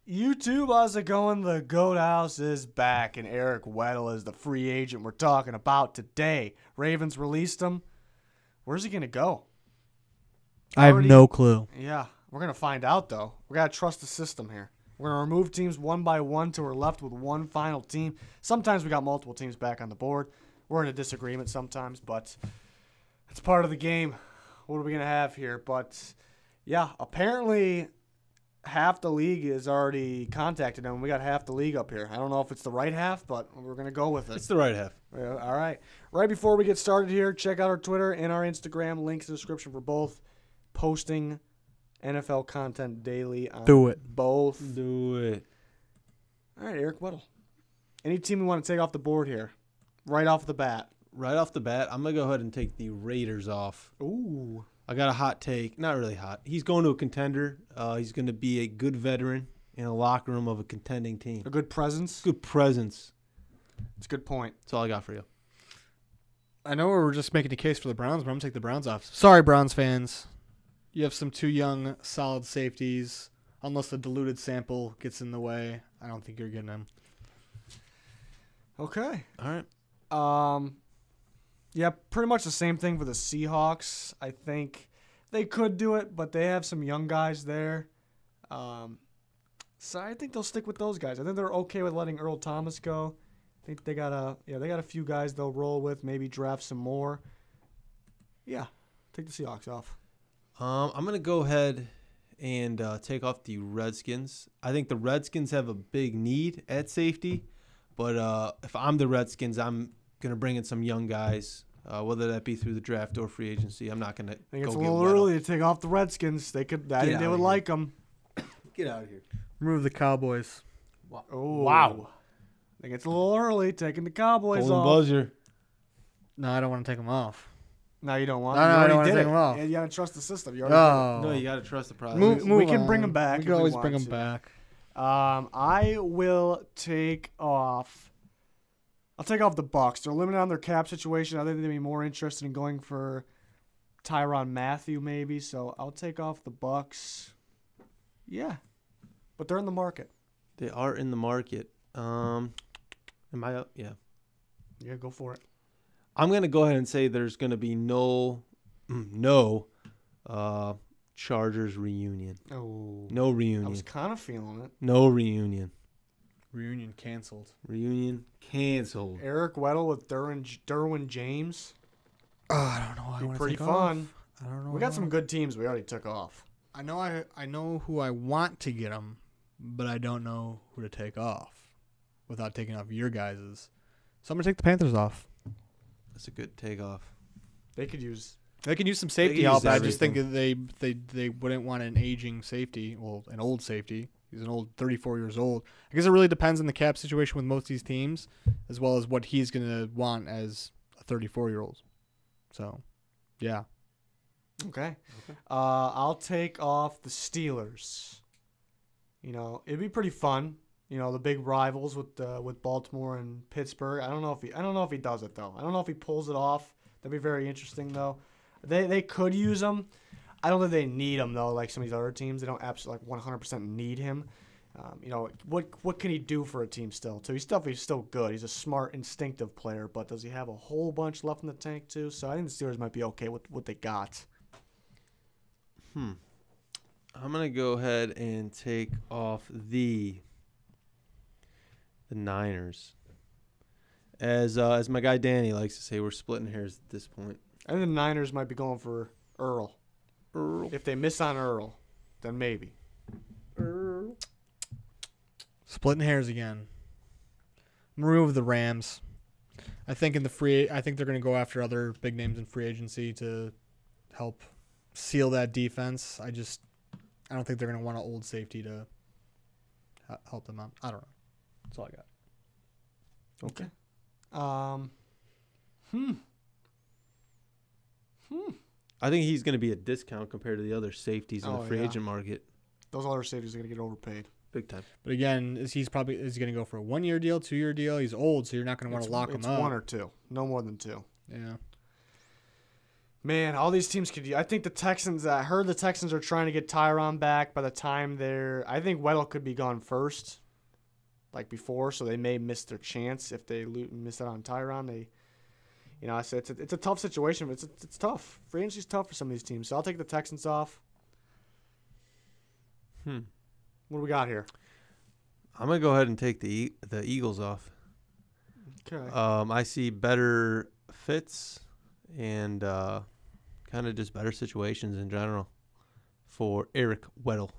YouTube, how's it going? The Goat House is back, and Eric Weddle is the free agent we're talking about today. Ravens released him. Where's he going to go? I have no clue. Yeah, we're going to find out, though. We got to trust the system here. We're going to remove teams one by one till we're left with one final team. Sometimes we got multiple teams back on the board. We're in a disagreement sometimes, but it's part of the game. What are we going to have here? But, yeah, apparently half the league is already contacted him. We got half the league up here. I don't know if it's the right half, but we're going to go with it. It's the right half. Yeah, all right. Right before we get started here, check out our Twitter and our Instagram. Links in the description for both. Posting NFL content daily on both. Do it. All right, Eric Weddle. Any team we want to take off the board here? Right off the bat. Right off the bat, I'm going to go ahead and take the Raiders off. Ooh. I got a hot take. Not really hot. He's going to a contender. He's going to be a good veteran in a locker room of a contending team. A good presence? Good presence. It's a good point. That's all I got for you. I know we're just making a case for the Browns, but I'm going to take the Browns off. Sorry, Browns fans. You have some too young, solid safeties. Unless the diluted sample gets in the way, I don't think you're getting them. Okay. All right. Yeah, pretty much the same thing for the Seahawks. I think they could do it, but they have some young guys there. So I think they'll stick with those guys. I think they're okay with letting Earl Thomas go. I think they got a few guys they'll roll with, maybe draft some more. Yeah, take the Seahawks off. I'm going to go ahead and take off the Redskins. I think the Redskins have a big need at safety, but if I'm the Redskins, I'm going to bring in some young guys, whether that be through the draft or free agency. I'm not going to. I think it's a little early to take off the Redskins. They could. I think they would like them. Get out of here. Remove the Cowboys. Wow. I think it's a little early taking the Cowboys Golden off. buzzer. No, I don't want to take them off. No, you don't want. No, I don't want to take them off. Yeah, you gotta trust the system. You already No, you got to trust the process. we can bring them back. We can always bring them back. I will take off. I'll take off the Bucs. They're limited on their cap situation. I think they'd be more interested in going for Tyrann Mathieu, maybe. So I'll take off the Bucs. Yeah, but they're in the market. They are in the market. Am I up? Yeah. Yeah, go for it. I'm going to go ahead and say there's going to be no Chargers reunion. Oh. No reunion. I was kind of feeling it. No reunion. Reunion canceled. Reunion canceled. Eric Weddle with Derwin James. Oh, I don't know. I Be want to pretty take fun. Off. I don't know. We got some good teams we already took off. I know who I want to get them, but I don't know who to take off without taking off your guys's. So I'm gonna take the Panthers off. That's a good takeoff. They could use some safety use help. I just think everything. that they wouldn't want an aging safety. Well, an old safety. He's an old 34 years old. I guess it really depends on the cap situation with most of these teams, as well as what he's gonna want as a 34-year-old. So, yeah. Okay. I'll take off the Steelers. You know, it'd be pretty fun. You know, the big rivals with Baltimore and Pittsburgh. I don't know if he does it though. I don't know if he pulls it off. That'd be very interesting though. They could use him. I don't think they need him though. Like some of these other teams, they don't absolutely 100% need him. You know, what can he do for a team still? Too, he's still good. He's a smart, instinctive player, but does he have a whole bunch left in the tank too? So I think the Steelers might be okay with what they got. I'm gonna go ahead and take off the Niners. As my guy Danny likes to say, we're splitting hairs at this point. I think the Niners might be going for Earl. If they miss on Earl, then maybe. Splitting hairs again. Remove the Rams. I think they're going to go after other big names in free agency to help seal that defense. I don't think they're going to want an old safety to help them out. I don't know. That's all I got. Okay. I think he's going to be a discount compared to the other safeties in the free yeah. agent market. Those other safeties are going to get overpaid. Big time. But again, is he going to go for a 1-year deal, 2-year deal? He's old, so you're not going to want to lock him up. It's 1 or 2. No more than 2. Yeah. Man, all these teams could. I think the Texans. I heard the Texans are trying to get Tyron back. By the time I think Weddle could be gone first, like before, so they may miss their chance if they miss out on Tyron. I said it's a tough situation, but it's tough. Free agency's tough for some of these teams. So I'll take the Texans off. What do we got here? I'm gonna go ahead and take the Eagles off. Okay. I see better fits and kind of just better situations in general for Eric Weddle.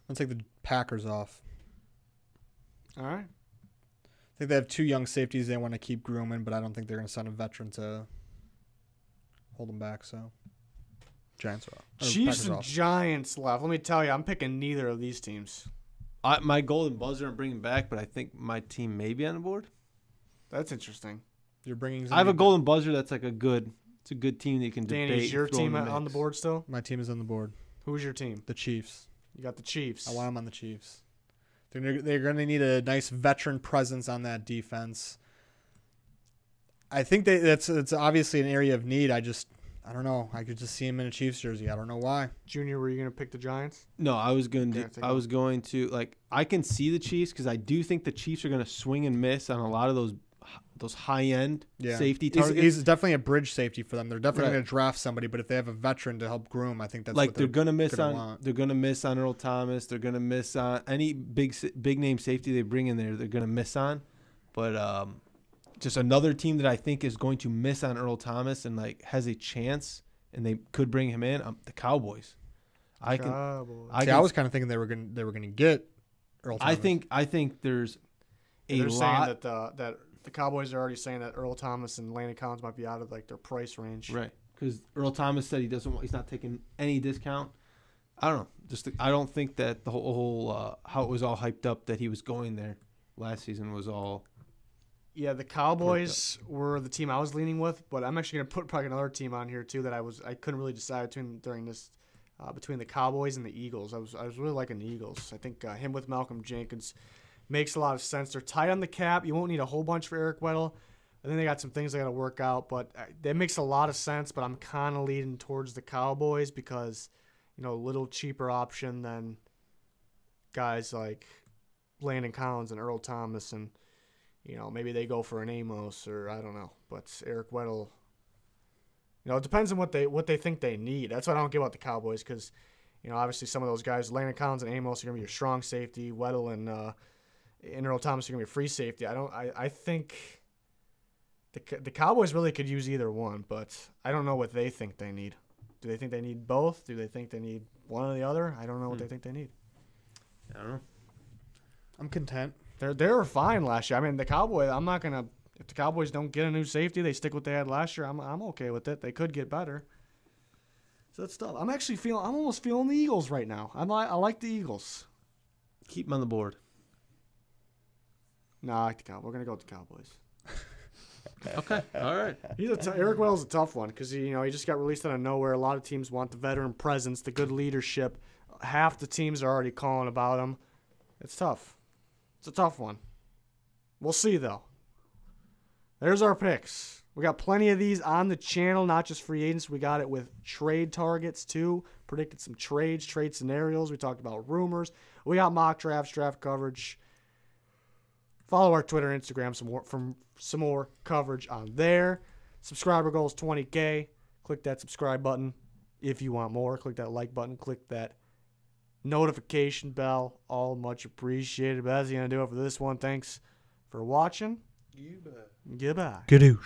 Let's take the Packers off. All right. I think they have 2 young safeties they want to keep grooming, but I don't think they're going to sign a veteran to hold them back. So, Giants are off. Chiefs and Giants left. Let me tell you, I'm picking neither of these teams. My golden buzzer I'm bringing back, but I think my team may be on the board. That's interesting. You're bringing. I have a golden buzzer that's like it's a good team that you can Danny, debate. is your team on the board still? My team is on the board. Who's your team? The Chiefs. You got the Chiefs. I want them on the Chiefs. They're going to need a nice veteran presence on that defense. I think it's obviously an area of need. I don't know. I could just see him in a Chiefs jersey. I don't know why. Junior, were you going to pick the Giants? No, I was going to like I can see the Chiefs because I do think the Chiefs are going to swing and miss on a lot of those high-end safety targets. He's definitely a bridge safety for them. They're definitely going to draft somebody, but if they have a veteran to help groom, I think that's like what they're going to miss on. want. They're going to miss on Earl Thomas. They're going to miss on any big name safety they bring in there. They're going to miss on, but just another team that I think is going to miss on Earl Thomas and like has a chance, and they could bring him in. The Cowboys. I was kind of thinking they were going to get Earl Thomas. I think there's They're saying that the Cowboys are already saying that Earl Thomas and Landon Collins might be out of like their price range. Right. Because Earl Thomas said he's not taking any discount. I don't know. I don't think that the whole how it was all hyped up that he was going there last season was all. Yeah, the Cowboys were the team I was leaning with, but I'm actually gonna put probably another team on here too that I couldn't really decide between the Cowboys and the Eagles. I was really liking the Eagles. I think him with Malcolm Jenkins makes a lot of sense. They're tight on the cap. You won't need a whole bunch for Eric Weddle. I think they got some things they got to work out, but that makes a lot of sense. But I'm kind of leaning towards the Cowboys because, a little cheaper option than guys like Landon Collins and Earl Thomas, and maybe they go for an Amos or I don't know. But Eric Weddle, it depends on what they think they need. That's what I don't get about the Cowboys because, obviously some of those guys, Landon Collins and Amos, are gonna be your strong safety. Weddle and Earl Thomas are going to be a free safety. I think the Cowboys really could use either one, but I don't know what they think they need. Do they think they need both? Do they think they need one or the other? I don't know what they think they need. I don't know. I'm content. They were fine last year. I mean, the Cowboys, if the Cowboys don't get a new safety, they stick with what they had last year, I'm okay with it. They could get better. So that's tough. I'm almost feeling the Eagles right now. I like the Eagles. Keep them on the board. No, I like the Cowboys. We're going to go with the Cowboys. Okay. All right. Eric Weddle's a tough one because he just got released out of nowhere. A lot of teams want the veteran presence, the good leadership. Half the teams are already calling about him. It's tough. It's a tough one. We'll see, though. There's our picks. We got plenty of these on the channel, not just free agents. We got it with trade targets, too. Predicted some trade scenarios. We talked about rumors. We got mock drafts, draft coverage. Follow our Twitter, Instagram some more coverage on there. Subscriber goals 20K. Click that subscribe button if you want more. Click that like button. Click that notification bell. All much appreciated. But that's going to do it for this one. Thanks for watching. You bet. Goodbye. Gadoosh.